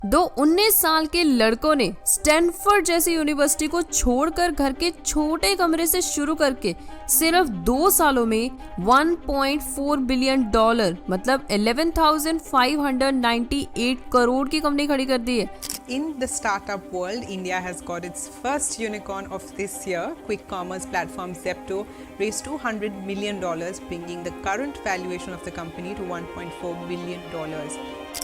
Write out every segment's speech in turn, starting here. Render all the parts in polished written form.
दो 19 साल के लड़कों ने स्टैनफोर्ड जैसी यूनिवर्सिटी को छोड़कर घर के छोटे कमरे से शुरू करके सिर्फ 2 सालों में 1.4 बिलियन डॉलर मतलब 11,598 करोड़ की कंपनी खड़ी कर दी है। In the startup world, India has got its first unicorn of this year. Quick commerce platform Zepto raised $200 million, bringing the current valuation of the company to $1.4 billion.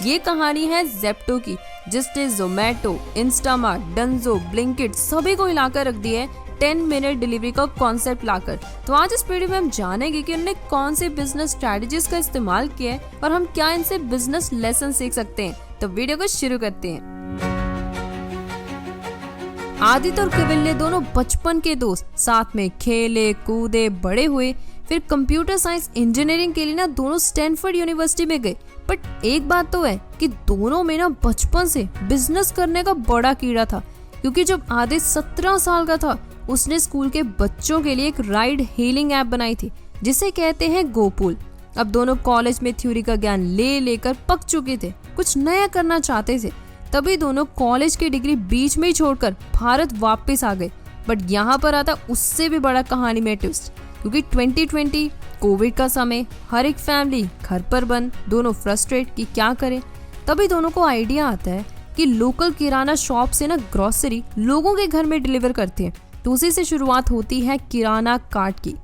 ये कहानी है Zepto की, जिसने जोमेटो, इंस्टामार्ट, डंजो, ब्लिंकिट सभी को हिलाकर रख दिया है 10 मिनट डिलीवरी का कॉन्सेप्ट लाकर। तो आज इस वीडियो में हम जानेंगे कि उन्होंने कौन से बिजनेस स्ट्रेटजीज का इस्तेमाल किया है और हम क्या इनसे बिजनेस लेसन सीख सकते हैं। तो वीडियो को शुरू करते हैं। आदित्य और कविल्य दोनों बचपन के दोस्त, साथ में खेले कूदे बड़े हुए। फिर कंप्यूटर साइंस इंजीनियरिंग के लिए ना दोनों स्टैनफोर्ड यूनिवर्सिटी में गए। बट एक बात तो है कि दोनों में ना बचपन से बिजनेस करने का बड़ा कीड़ा था, क्योंकि जब आदित्य 17 साल का था उसने स्कूल के बच्चों के लिए एक राइड हेलिंग ऐप बनाई थी जिसे कहते हैं गोपुल। अब दोनों कॉलेज में थ्योरी का ज्ञान ले लेकर पक चुके थे, कुछ नया करना चाहते थे। तभी दोनों कॉलेज की डिग्री बीच में ही छोड़कर भारत वापस आ गए। बट यहाँ पर आता उससे भी बड़ा कहानी में ट्विस्ट, क्योंकि 2020 कोविड का समय, हर एक फैमिली घर पर बंद, दोनों फ्रस्ट्रेट कि क्या करें। तभी दोनों को आइडिया आता है कि लोकल किराना शॉप से ना ग्रोसरी लोगों के घर में डिलीवर करते हैं। तो उसी से शुरुआत होती है किराना कार्ट की।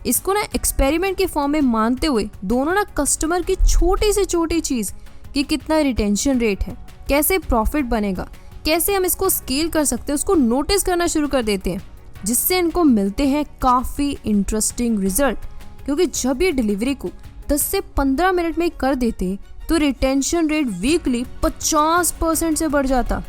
इसको ना एक्सपेरिमेंट के फॉर्म में मानते हुए दोनों ना कस्टमर की छोटी से छोटी चीज कि कितना रिटेंशन रेट है, कैसे प्रॉफिट बनेगा, कैसे हम इसको स्केल कर सकते हैं, उसको नोटिस करना शुरू कर देते हैं, जिससे इनको मिलते हैं काफी इंटरेस्टिंग रिजल्ट। क्योंकि जब ये डिलीवरी को 10 से 15 मिनट में कर देते तो रिटेंशन रेट वीकली 50% से बढ़ जाता।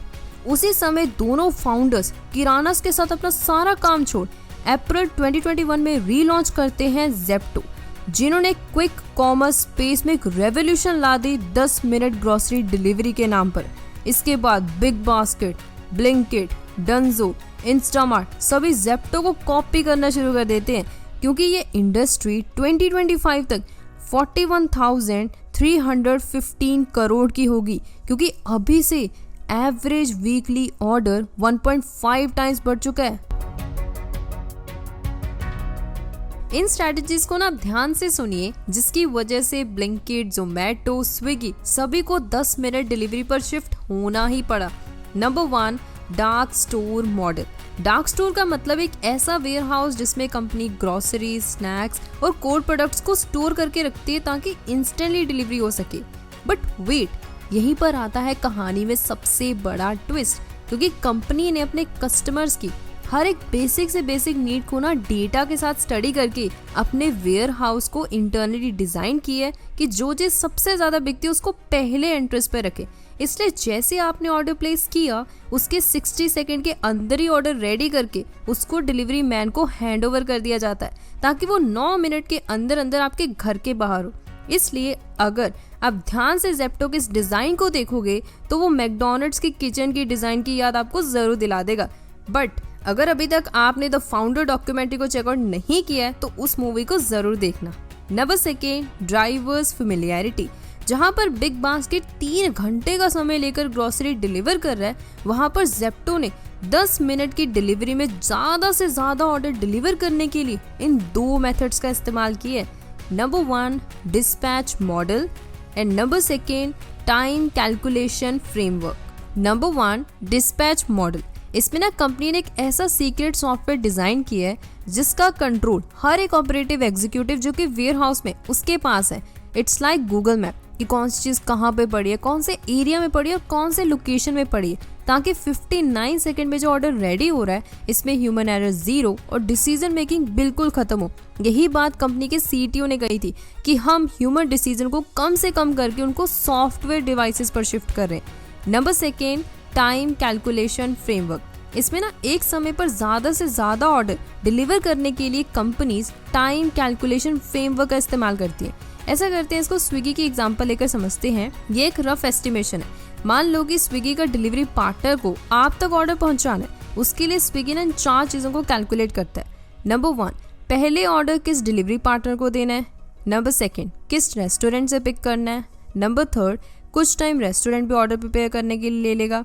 उसी समय दोनों फाउंडर्स किराना के साथ अपना सारा काम छोड़ अप्रैल 2021 में रीलॉन्च करते हैं जेप्टो, जिन्होंने क्विक कॉमर्स स्पेस में एक रेवोल्यूशन ला दी 10 मिनट ग्रोसरी डिलीवरी के नाम पर। इसके बाद big basket, Blinkit, Dunzo, Instamart सभी जेप्टो को कॉपी करना शुरू कर देते हैं, क्योंकि ये इंडस्ट्री 2025 तक 41,315 करोड़ की होगी, क्योंकि अभी से एवरेज वीकली ऑर्डर 1.5 टाइम्स बढ़ चुका है। इन स्ट्रैटेजीज को ना ध्यान से सुनिए, जिसकी वजह से ब्लिंकिट, जोमेटो, स्विगी सभी को 10 मिनट डिलीवरी पर शिफ्ट होना ही पड़ा। Number 1, dark store model. Dark store का मतलब एक ऐसा वेयर हाउस जिसमें कंपनी ग्रोसरी, स्नैक्स और कोल्ड प्रोडक्ट्स को स्टोर करके रखती है ताकि इंस्टेंटली डिलीवरी हो सके। बट वेट, यहीं पर आता है कहानी में सबसे बड़ा ट्विस्ट, क्योंकि कंपनी ने अपने कस्टमर्स की हर एक बेसिक से बेसिक नीड को ना डेटा के साथ स्टडी करके अपने वेयर हाउस को इंटरनली डिजाइन किया है कि जो चीज सबसे ज्यादा बिकती है उसको पहले एंट्रेंस पे रखे। इसलिए जैसे आपने ऑर्डर प्लेस किया उसके 60 सेकंड के अंदर ही ऑर्डर रेडी करके उसको डिलीवरी मैन को हैंड ओवर कर दिया जाता है, ताकि वो 9 मिनट के अंदर अंदर आपके घर के बाहर हो। इसलिए अगर आप ध्यान से जेप्टो के इस डिजाइन को देखोगे तो वो मैकडॉनल्ड्स की किचन की डिजाइन की याद आपको जरूर दिला देगा। बट अगर अभी तक आपने द फाउंडर डॉक्यूमेंट्री को चेकआउट नहीं किया है तो उस मूवी को जरूर देखना। Number 2, drivers familiarity. जहां पर बिग बास्केट 3 घंटे का समय लेकर ग्रोसरी डिलीवर कर रहा है, वहां पर जेप्टो ने 10 मिनट की डिलीवरी में ज्यादा से ज्यादा ऑर्डर डिलीवर करने के लिए इन 2 मेथड्स का इस्तेमाल किया है। Number 1, dispatch model and number 2, time calculation framework. Number 1, dispatch model. इसमें ना कंपनी ने एक ऐसा सीक्रेट सॉफ्टवेयर डिजाइन किया है जिसका कंट्रोल हर एक ऑपरेटिव एग्जीक्यूटिव जो कि वेयर हाउस में उसके पास है। इट्स लाइक गूगल मैप कि कौन सी चीज कहाँ पे पड़ी है, कौन से एरिया में पड़ी है और कौन से लोकेशन में पड़ी है, ताकि 59 सेकंड में जो ऑर्डर रेडी हो रहा है इसमें ह्यूमन एरर 0 और डिसीजन मेकिंग बिल्कुल खत्म हो। यही बात कंपनी के सीटीओ ने कही थी कि हम ह्यूमन डिसीजन को कम से कम करके उनको सॉफ्टवेयर डिवाइसेस पर शिफ्ट कर रहे हैं। Number 2, time calculation framework. इसमें ना एक समय पर ज्यादा से ज्यादा ऑर्डर डिलीवर करने के लिए कंपनीज टाइम कैलकुलेशन फ्रेमवर्क का इस्तेमाल करती हैं। ऐसा करते हैं, इसको स्विगी की एग्जांपल लेकर समझते हैं। ये एक रफ एस्टिमेशन है। मान लो कि स्विगी का डिलीवरी पार्टनर को आप तक ऑर्डर पहुंचाना है, उसके लिए स्विगी ने इन 4 चीजों को कैलकुलेट करता है। नंबर 1, पहले ऑर्डर किस डिलीवरी पार्टनर को देना है। नंबर 2, किस रेस्टोरेंट से पिक करना है। नंबर 3, कुछ टाइम रेस्टोरेंट पे ऑर्डर प्रिपेयर करने के लिए ले लेगा।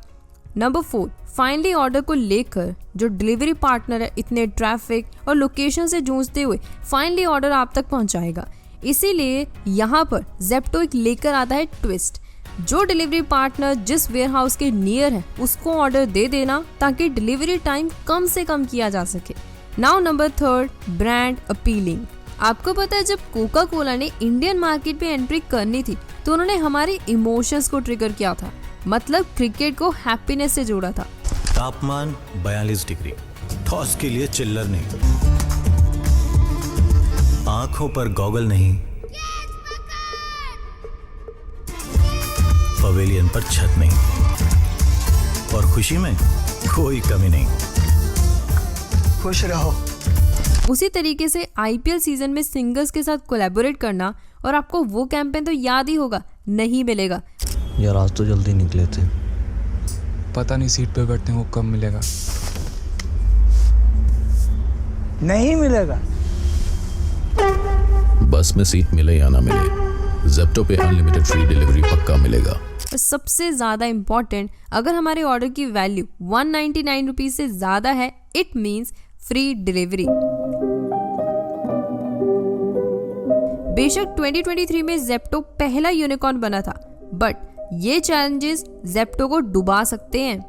नंबर 4, फाइनली ऑर्डर को लेकर जो डिलीवरी पार्टनर है इतने ट्रैफिक और लोकेशन से जूझते हुए फाइनली ऑर्डर आप तक पहुंचाएगा। इसीलिए यहाँ पर ज़ेप्टो एक लेकर आता है ट्विस्ट। जो डिलीवरी पार्टनर जिस वेयरहाउस के नियर है उसको ऑर्डर दे देना ताकि डिलीवरी टाइम कम से कम किया जा सके। Now number 3, brand appealing. आपको पता है जब कोका कोला ने इंडियन मार्केट पे एंट्री करनी थी तो उन्होंने हमारे इमोशंस को ट्रिगर किया था, मतलब क्रिकेट को हैप्पीनेस से जोड़ा था। तापमान 42 डिग्री, टॉस के लिए चिल्लर नहीं, आंखों पर गॉगल नहीं, पवेलियन पर छत नहीं, और खुशी में कोई कमी नहीं। खुश रहो। उसी तरीके से आईपीएल सीजन में सिंगर्स के साथ कोलैबोरेट करना, और आपको वो कैंपेन तो याद ही होगा, नहीं मिलेगा। यार आज तो जल्दी निकले थे, पता नहीं सीट पे बैठने को कब मिलेगा। नहीं मिलेगा। बस में सीट मिले या ना मिले, ज़ेप्टो पे अनलिमिटेड फ्री डिलीवरी पक्का मिलेगा। और सबसे ज़्यादा इम्पॉर्टेंट, अगर हमारे ऑर्डर की वैल्यू 199 रुपीज़ से ज़्यादा है, इट मीन्स फ्री डिलीवरी। बेशक 2023 में ज़ेप्टो पहला यूनिकॉर्न बना था, बट ये चैलेंजेस ज़ेप्टो को डुबा सकते हैं।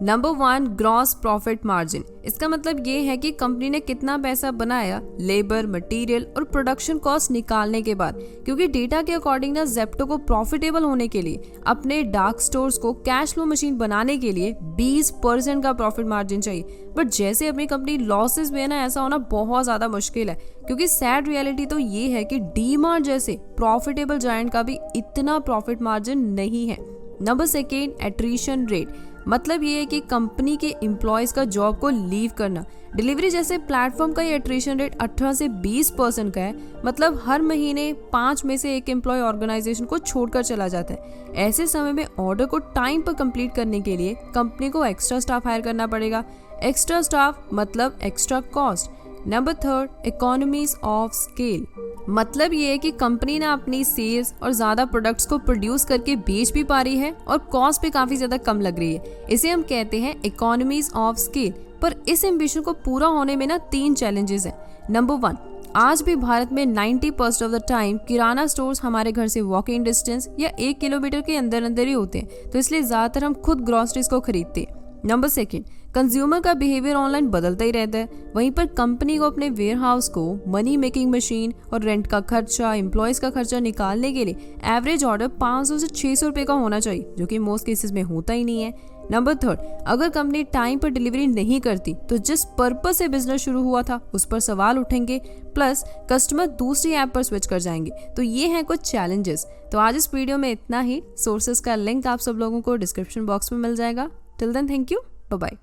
Number 1, gross profit margin. इसका मतलब ये है कि कंपनी ने कितना पैसा बनाया लेबर, मटेरियल और प्रोडक्शन कॉस्ट निकालने के बाद, क्योंकि डेटा के अकॉर्डिंग ना ज़ेप्टो को प्रॉफिटेबल होने के लिए, अपने डार्क स्टोर्स को कैश फ्लो मशीन बनाने के लिए 20% का प्रॉफिट मार्जिन चाहिए। बट जैसे अपनी कंपनी लॉसेस में है ना, ऐसा होना बहुत ज़्यादा मुश्किल है, क्योंकि सैड रियलिटी तो ये है कि डी-मार्ट जैसे प्रॉफिटेबल जायंट का भी इतना प्रॉफिट मार्जिन नहीं है। Number 2, attrition rate. मतलब ये है कि कंपनी के एम्प्लॉयज का जॉब को लीव करना। डिलीवरी जैसे प्लेटफॉर्म का ये एट्रिशन रेट 18 से 20% का है, मतलब हर महीने 5 में से 1 एम्प्लॉय ऑर्गेनाइजेशन को छोड़कर चला जाता है। ऐसे समय में ऑर्डर को टाइम पर कंप्लीट करने के लिए कंपनी को एक्स्ट्रा स्टाफ हायर करना पड़ेगा। एक्स्ट्रा स्टाफ मतलब extra cost. Number 3, economies of scale. मतलब ये है कि कंपनी ने अपनी सेल्स और ज़्यादा प्रोडक्ट्स को प्रोड्यूस करके बेच भी पा रही है और कॉस्ट भी काफ़ी ज़्यादा कम लग रही है। इसे हम कहते हैं इकोनॉमीज ऑफ स्केल। पर इस एम्बिशन को पूरा होने में ना 3 चैलेंजेस हैं। नंबर 1, आज भी भारत में 90% of the time kirana stores हमारे घर से वॉक इन डिस्टेंस या 1 किलोमीटर के अंदर अंदर ही होते हैं, तो इसलिए ज़्यादातर हम खुद ग्रॉसरीज को खरीदते हैं। नंबर 2, कंज्यूमर का बिहेवियर ऑनलाइन बदलता ही रहता है। वहीं पर कंपनी को अपने वेयरहाउस को मनी मेकिंग मशीन और रेंट का खर्चा, एम्प्लॉयज़ का खर्चा निकालने के लिए एवरेज ऑर्डर 500 से 600 रुपये का होना चाहिए, जो कि मोस्ट केसेस में होता ही नहीं है। नंबर 3, अगर कंपनी टाइम पर डिलीवरी नहीं करती तो जिस पर्पस से बिजनेस शुरू हुआ था उस पर सवाल उठेंगे, प्लस कस्टमर दूसरी ऐप पर स्विच कर जाएंगे। तो ये हैं कुछ चैलेंजेस। तो आज इस वीडियो में इतना ही। सोर्सेज का लिंक आप सब लोगों को डिस्क्रिप्शन बॉक्स में मिल जाएगा। Till then, thank you, bye bye.